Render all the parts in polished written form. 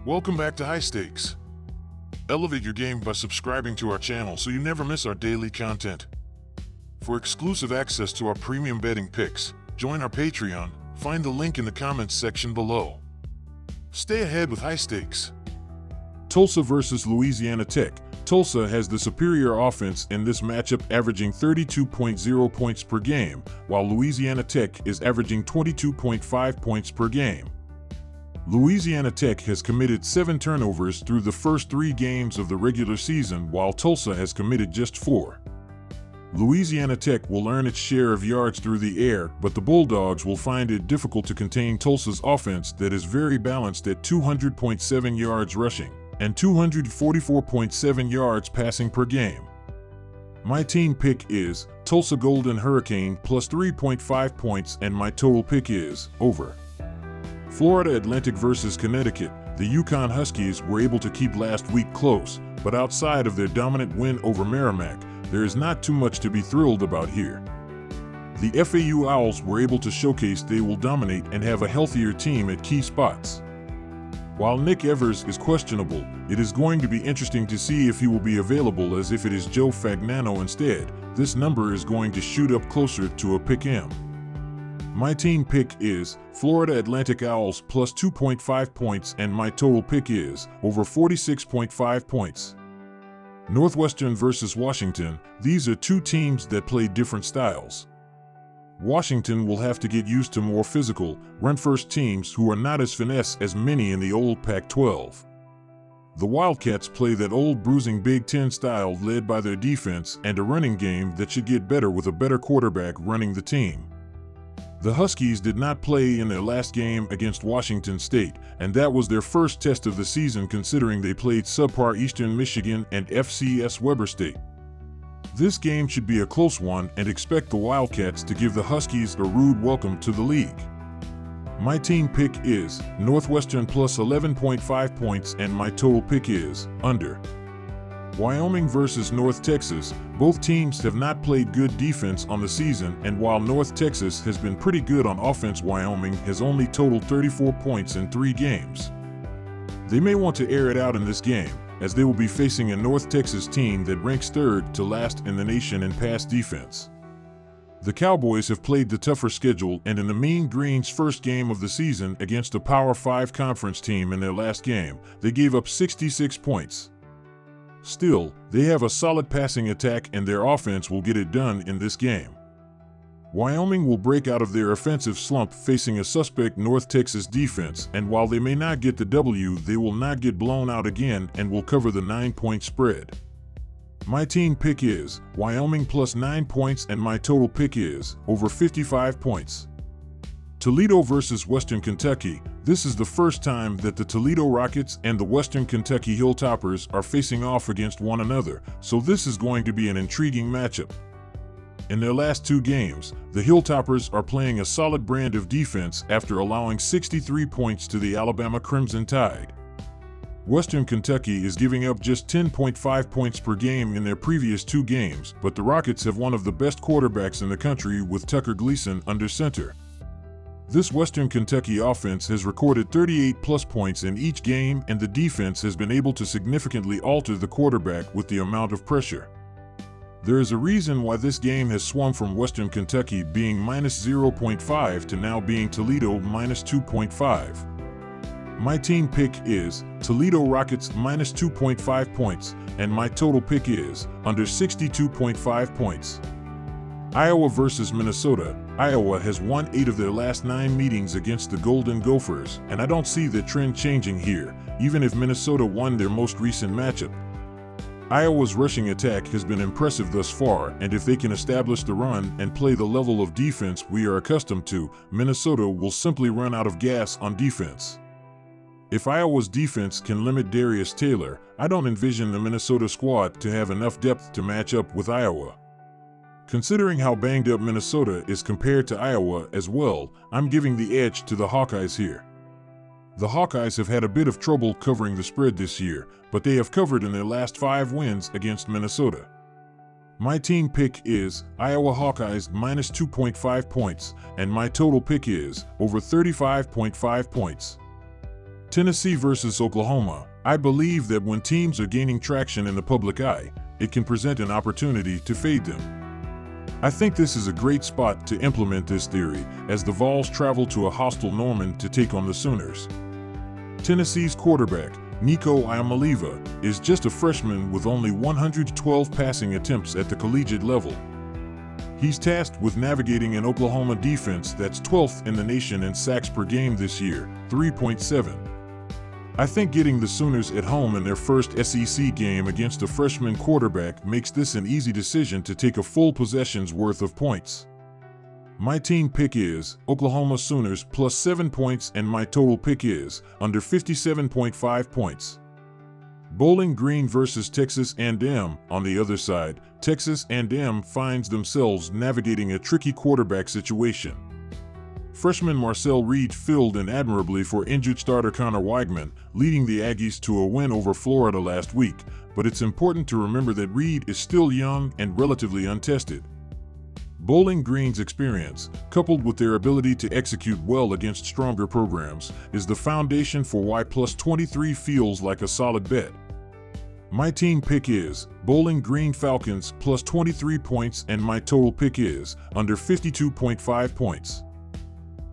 Welcome back to High Stakes. Elevate your game by subscribing to our channel so you never miss our daily content. For exclusive access to our premium betting picks, join our Patreon. Find the link in the comments section below. Stay ahead with High Stakes. Tulsa versus Louisiana Tech. Tulsa has the superior offense in this matchup, averaging 32.0 points per game, while Louisiana Tech is averaging 22.5 points per game. Louisiana Tech has committed 7 turnovers through the first 3 games of the regular season, while Tulsa has committed just 4. Louisiana Tech will earn its share of yards through the air, but the Bulldogs will find it difficult to contain Tulsa's offense that is very balanced at 200.7 yards rushing and 244.7 yards passing per game. My team pick is Tulsa Golden Hurricane plus 3.5 points, and my total pick is over. Florida Atlantic versus Connecticut. The Yukon Huskies were able to keep last week close, but outside of their dominant win over Merrimack, there is not too much to be thrilled about here. The FAU Owls were able to showcase they will dominate and have a healthier team at key spots. While Nick Evers is questionable, it is going to be interesting to see if he will be available, as if it is Joe Fagnano instead, this number is going to shoot up closer to a pick 'em. My team pick is Florida Atlantic Owls plus 2.5 points, and my total pick is over 46.5 points. Northwestern versus Washington. These are two teams that play different styles. Washington will have to get used to more physical, run-first teams who are not as finesse as many in the old Pac-12. The Wildcats play that old bruising Big Ten style led by their defense and a running game that should get better with a better quarterback running the team. The Huskies did not play in their last game against Washington State, and that was their first test of the season considering they played subpar Eastern Michigan and FCS Weber State. This game should be a close one, and expect the Wildcats to give the Huskies a rude welcome to the league. My team pick is Northwestern plus 11.5 points, and my total pick is under. Wyoming versus North Texas. Both teams have not played good defense on the season, and while North Texas has been pretty good on offense, Wyoming has only totaled 34 points in 3 games. They may want to air it out in this game, as they will be facing a North Texas team that ranks 3rd to last in the nation in pass defense. The Cowboys have played the tougher schedule, and in the Mean Green's first game of the season against a Power 5 conference team in their last game, they gave up 66 points. Still, they have a solid passing attack, and their offense will get it done in this game. Wyoming will break out of their offensive slump facing a suspect North Texas defense, and while they may not get the W, they will not get blown out again and will cover the 9-point spread. My team pick is Wyoming plus 9 points, and my total pick is over 55 points. Toledo versus Western Kentucky. This is the first time that the Toledo Rockets and the Western Kentucky Hilltoppers are facing off against one another, so this is going to be an intriguing matchup. In their last 2 games, the Hilltoppers are playing a solid brand of defense after allowing 63 points to the Alabama Crimson Tide. Western Kentucky is giving up just 10.5 points per game in their previous 2 games, but the Rockets have one of the best quarterbacks in the country with Tucker Gleason under center. This Western Kentucky offense has recorded 38+ points in each game, and the defense has been able to significantly alter the quarterback with the amount of pressure. There is a reason why this game has swung from Western Kentucky being minus 0.5 to now being Toledo minus 2.5. My team pick is Toledo Rockets minus 2.5 points, and my total pick is under 62.5 points. Iowa versus Minnesota. Iowa has won 8 of their last 9 meetings against the Golden Gophers, and I don't see the trend changing here, even if Minnesota won their most recent matchup. Iowa's rushing attack has been impressive thus far, and if they can establish the run and play the level of defense we are accustomed to, Minnesota will simply run out of gas on defense. If Iowa's defense can limit Darius Taylor, I don't envision the Minnesota squad to have enough depth to match up with Iowa. Considering how banged up Minnesota is compared to Iowa as well, I'm giving the edge to the Hawkeyes here. The Hawkeyes have had a bit of trouble covering the spread this year, but they have covered in their last 5 wins against Minnesota. My team pick is Iowa Hawkeyes minus 2.5 points, and my total pick is over 35.5 points. Tennessee versus Oklahoma. I believe that when teams are gaining traction in the public eye, it can present an opportunity to fade them. I think this is a great spot to implement this theory as the Vols travel to a hostile Norman to take on the Sooners. Tennessee's quarterback, Nico Iamaleava, is just a freshman with only 112 passing attempts at the collegiate level. He's tasked with navigating an Oklahoma defense that's 12th in the nation in sacks per game this year, 3.7. I think getting the Sooners at home in their first SEC game against a freshman quarterback makes this an easy decision to take a full possession's worth of points. My team pick is Oklahoma Sooners plus 7 points, and my total pick is under 57.5 points. Bowling Green versus Texas A&M. On the other side, Texas A&M finds themselves navigating a tricky quarterback situation. Freshman Marcel Reed filled in admirably for injured starter Connor Weigman, leading the Aggies to a win over Florida last week, but it's important to remember that Reed is still young and relatively untested. Bowling Green's experience, coupled with their ability to execute well against stronger programs, is the foundation for why plus 23 feels like a solid bet. My team pick is Bowling Green Falcons plus 23 points, and my total pick is under 52.5 points.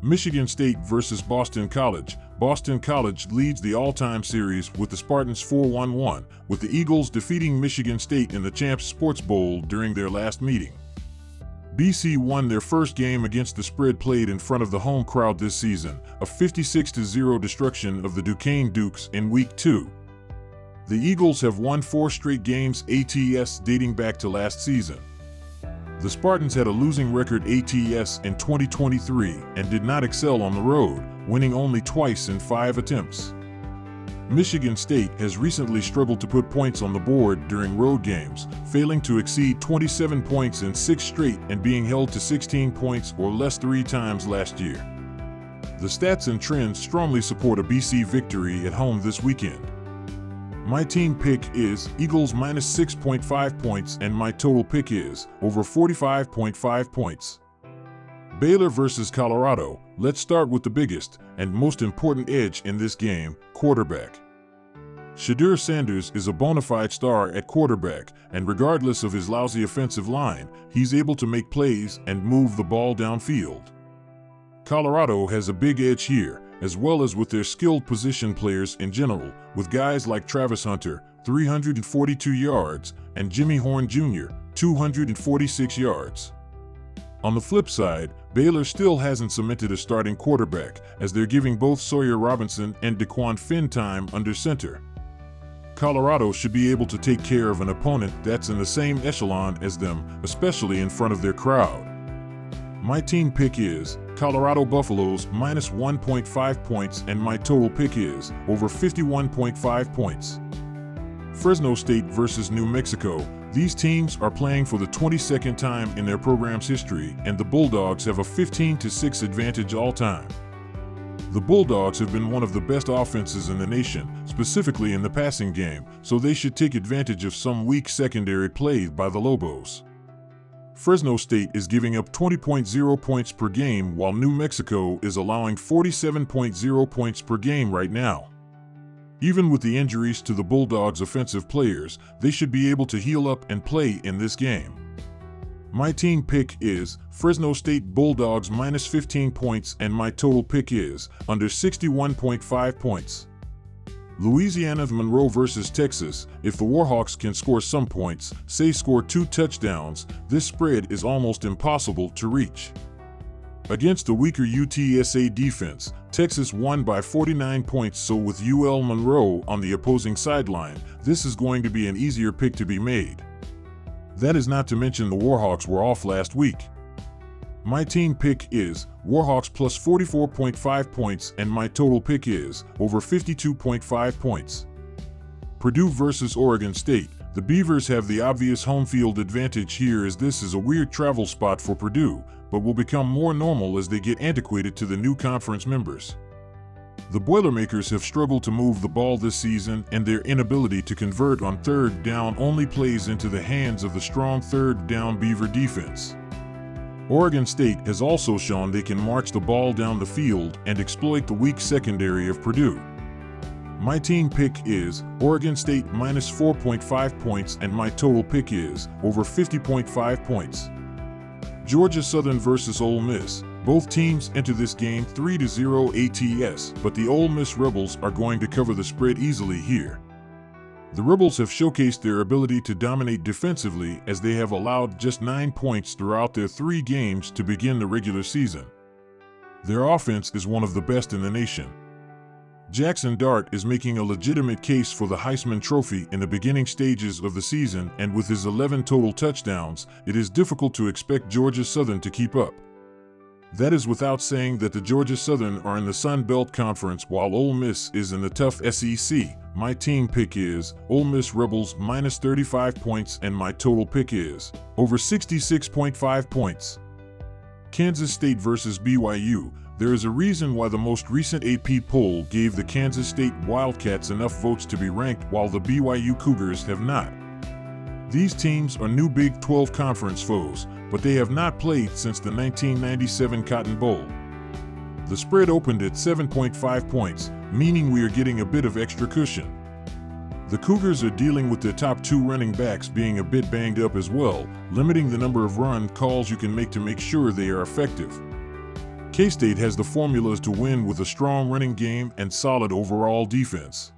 Michigan State versus Boston College. Boston College leads the all-time series with the Spartans 4-1-1, with the Eagles defeating Michigan State in the Champs Sports Bowl during their last meeting. BC won their first game against the spread played in front of the home crowd this season, a 56-0 destruction of the Duquesne Dukes in Week 2. The Eagles have won 4 straight games ATS dating back to last season. The Spartans had a losing record ATS in 2023 and did not excel on the road, winning only twice in 5 attempts. Michigan State has recently struggled to put points on the board during road games, failing to exceed 27 points in 6 straight and being held to 16 points or less 3 times last year. The stats and trends strongly support a BC victory at home this weekend. My team pick is Eagles minus 6.5 points, and my total pick is over 45.5 points. Baylor versus Colorado. Let's start with the biggest and most important edge in this game, quarterback. Shedeur Sanders is a bona fide star at quarterback, and regardless of his lousy offensive line, he's able to make plays and move the ball downfield. Colorado has a big edge here, as well as with their skilled position players in general, with guys like Travis Hunter, 342 yards, and Jimmy Horn Jr., 246 yards. On the flip side, Baylor still hasn't cemented a starting quarterback, as they're giving both Sawyer Robinson and Dequan Finn time under center. Colorado should be able to take care of an opponent that's in the same echelon as them, especially in front of their crowd. My team pick is Colorado Buffaloes minus 1.5 points, and my total pick is over 51.5 points. Fresno State versus New Mexico. These teams are playing for the 22nd time in their program's history, and the Bulldogs have a 15-6 advantage all time. The Bulldogs have been one of the best offenses in the nation, specifically in the passing game, so they should take advantage of some weak secondary play by the Lobos. Fresno State is giving up 20.0 points per game, while New Mexico is allowing 47.0 points per game right now. Even with the injuries to the Bulldogs' offensive players, they should be able to heal up and play in this game. My team pick is Fresno State Bulldogs minus 15 points, and my total pick is under 61.5 points. Louisiana Monroe versus Texas. If the Warhawks can score some points, say score 2 touchdowns, this spread is almost impossible to reach. Against the weaker UTSA defense, Texas won by 49 points, so with UL Monroe on the opposing sideline, this is going to be an easier pick to be made. That is not to mention the Warhawks were off last week. My team pick is Warhawks plus 44.5 points, and my total pick is over 52.5 points. Purdue versus Oregon State. The Beavers have the obvious home field advantage here, as this is a weird travel spot for Purdue, but will become more normal as they get antiquated to the new conference members. The Boilermakers have struggled to move the ball this season, and their inability to convert on third down only plays into the hands of the strong third down Beaver defense. Oregon State has also shown they can march the ball down the field and exploit the weak secondary of Purdue. My team pick is Oregon State minus 4.5 points, and my total pick is over 50.5 points. Georgia Southern versus Ole Miss. Both teams enter this game 3-0 ATS, but the Ole Miss Rebels are going to cover the spread easily here. The Rebels have showcased their ability to dominate defensively, as they have allowed just 9 points throughout their 3 games to begin the regular season. Their offense is one of the best in the nation. Jackson Dart is making a legitimate case for the Heisman Trophy in the beginning stages of the season, and with his 11 total touchdowns, it is difficult to expect Georgia Southern to keep up. That is without saying that the Georgia Southern are in the Sun Belt Conference while Ole Miss is in the tough SEC. My team pick is Ole Miss Rebels minus 35 points, and my total pick is over 66.5 points. Kansas State versus BYU. There is a reason why the most recent AP poll gave the Kansas State Wildcats enough votes to be ranked while the BYU Cougars have not. These teams are new Big 12 conference foes, but they have not played since the 1997 Cotton Bowl. The spread opened at 7.5 points, meaning we are getting a bit of extra cushion. The Cougars are dealing with their top 2 running backs being a bit banged up as well, limiting the number of run calls you can make sure they are effective. K-State has the formulas to win with a strong running game and solid overall defense.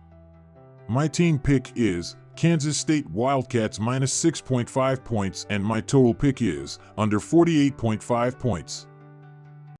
My team pick is Kansas State Wildcats minus 6.5 points, and my total pick is under 48.5 points.